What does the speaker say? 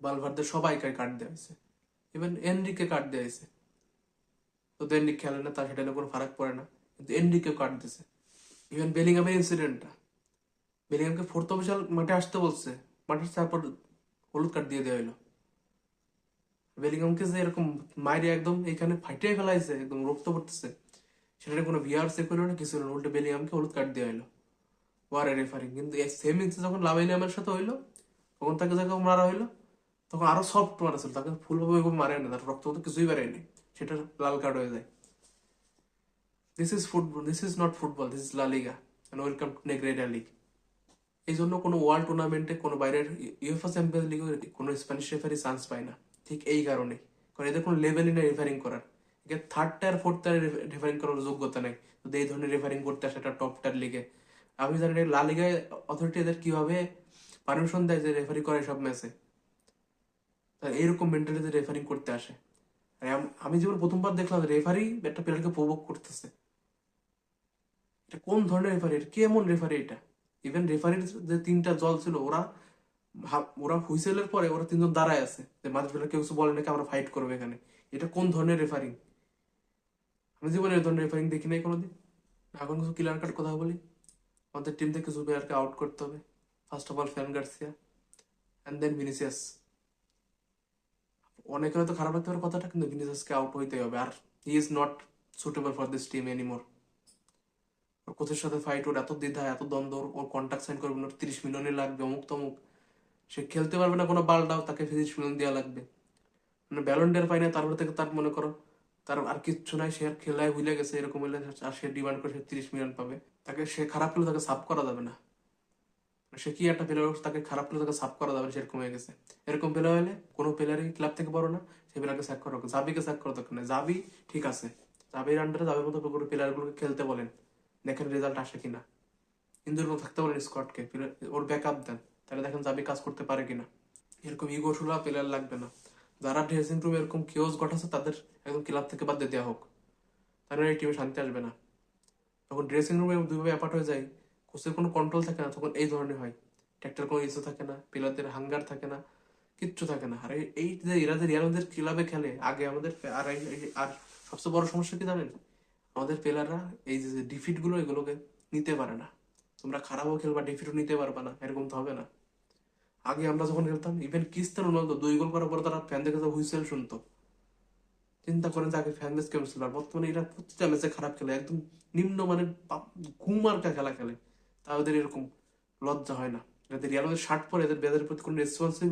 বালভার্দে সবাইকে কার্ড দেওয়া হয়েছে, ইভেন এনরিকে কার্ড দেওয়া হয়েছে। তো এনরিক খেলে না, তার সেটা কোনো ফারাক পড়ে না, কিন্তু এনরিকেও কার্ড দিছে। ইভেন বেলিংহামের ইনসিডেন্টটা, বেলিংহামকে ফোর্থ অফিসিয়াল মাঠে আসতে বলছে, মাঠে তারপর হলুদ কার্ড দিয়ে দেওয়া হলো। বেলিংহামকে যে এরকম মাইরে একদম এখানে ফাইটে ফেলাইছে, একদম রক্ত পড়তেছে, সেটা কোনো ভিআর চেক হলো না, কিছু হলো না, উল্টে বেলিংহামকে হলুদ কার্ড দেওয়া হলো। VAR refereeing. কিন্তু সেম ইঞ্চে যখন লামাইনিয়ামের সাথে হইলো, তখন তাকে যখন মারা হইলো, তখন আরো সফট মারা ছিল, তাকে ফুলভাবে ওইভাবে মারে না, তার রক্ত তো কিছুই বেরোয়নি, সেটা লাল কার্ড হয়ে যায়। This is football, this is not football, this is লা লিগা এন্ড ওয়েলকাম টু নেগ্রেডা লিগ। এই জন্য কোনো ওয়ার্ল্ড টুর্নামেন্টে, কোনো বাইরের ইউএফএ চ্যাম্পিয়ন্স লিগে কোনো স্প্যানিশ রেফারি চান্স পায় না, ঠিক এই কারণে। কারণ এদের কোনো লেভেলই নেই রেফারিং করার, একে third tyre fourth tyre referring করার যোগ্যতা নেই যদি এই ধরনের রেফারিং করতে আসে একটা টপ টায়ার লিগে। আমি জানি লা লিগায় অথরিটি এদের কিভাবে পারমিশন দেয় যে রেফারি করে সব ম্যাচে, এইরকম মেন্টালিটি রেফারিং করতে আসে। আর আমি যেমন প্রথমবার দেখলাম রেফারি একটা প্লেয়ারকে প্রভোগ করতেছে, এটা কোন ধরনের রেফারি, কেমন রেফারি এটা? ইভেন রেফারির যে তিনটা দল ছিল, ওরা ওরা হুইসেলের পরে ওরা তিনজন দাঁড়ায় আছে, যে মাঝখানে কেউ কিছু বলে নাকি আমরা ফাইট করবো এখানে। এটা কোন ধরনের রেফারিং? আমি জীবনে এই ধরনের রেফারিং দেখি নাই কোনোদিন। এখন কিছু ক্লিয়ার কাট কথা বলি, আমাদের টিম থেকে কিছু প্লেয়ারকে আউট করতে হবে। First of all Fran Garcia, and then Vinicius. অনেকের হয়তো খারাপ লাগতে পারে কথাটা, কিন্তু ভিনিসিয়াসকে আউট হইতে হবে। আর he is not suitable for this team anymore. ওর কোচের সাথে ফাইট, ওর এত দ্বিধা, এত দ্বন্দ্ব, ওর কন্ট্রাক্ট সাইন করবে না, 30 মিলিয়নই লাগবে, অমুক তমুক, সে খেলতে পারবে না কোনো বালটাও, তাকে 30 মিলিয়ন দেওয়া লাগবে। মানে ব্যালন্ডার পাই না, তারপর থেকে তার মনে করো তার আর কিচ্ছু নাই, সে আর খেলায় ভুলে গেছে, এরকম হলে আর সে ডিমান্ড করে সে 30 মিলিয়ন পাবে। তাকে সে খারাপ খেলে তাকে সাফ করা যাবে না, সে কি একটা প্লেয়ার, তাকে খারাপ খেলে তাকে সাফ করা যাবে না, সেরকম হয়ে গেছে। এরকম প্লেয়ার হলে কোনো প্লেয়ারই ক্লাব থেকে বড় না, সে প্লেয়ারকে স্যাক করা হোক। জাবিকে স্যাক করা দরকার নেই, জাবি ঠিক আছে, জাবির আন্ডারে জাবির মতো করে প্লেয়ারগুলোকে খেলতে বলেন, দেখেন রেজাল্ট আসে কিনা। ইন্দুর মতো থাকতে বলেন স্কটকে, ওর ব্যাকআপ দেন, তাহলে দেখেন জাবি কাজ করতে পারে কিনা। এরকম ইগোশুলা প্লেয়ার লাগবে না। যারা ড্রেসিং রুমে এরকম কিওস ঘটাচ্ছে, তাদের একদম ক্লাব থেকে বাদ দিয়ে দেওয়া হোক, তাহলে এই টিমে শান্তি আসবে না। যখন ড্রেসিং রুমে দুইভাবে অ্যাপার্ট হয়ে যায়, কোচের কোনো কন্ট্রোল থাকে না, তখন এই ধরনের হয়। ট্যাক্টার কোনো ইস্যু থাকে না, প্লেয়ারদের হাঙ্গার থাকে না, কিচ্ছু থাকে না। আর এই যে এরা যে রিয়াল মাদ্রিদ ক্লাবে খেলে আগে আমাদের, আর আর সবচেয়ে বড় সমস্যা কি জানেন? আমাদের প্লেয়াররা এই যে ডিফিট গুলো, এগুলোকে নিতে পারে না। তোমরা খারাপও খেলবা, ডিফিটও নিতে পারবা না, এরকম তো হবে না। আগে আমরা যখন খেলতাম, ইভেন ক্রিস্টিয়ানো রোনালদো 2 গোল করার পর তারা ফ্যান দেখে হুইসেল শুনতো, চিন্তা করেন যে আগে ফ্যান বেস কেমন ছিল। আর বর্তমানে এরা প্রতিটা ম্যাচে খারাপ খেলে, একদম নিম্নমানের ঘুমার্কা খেলা খেলে, তা ওদের এরকম লজ্জা হয় না। এদের রিয়াল মাদ্রিদ শার্ট পরে এদের বেদের প্রতি কোনো রেসপন্সিবিলিটি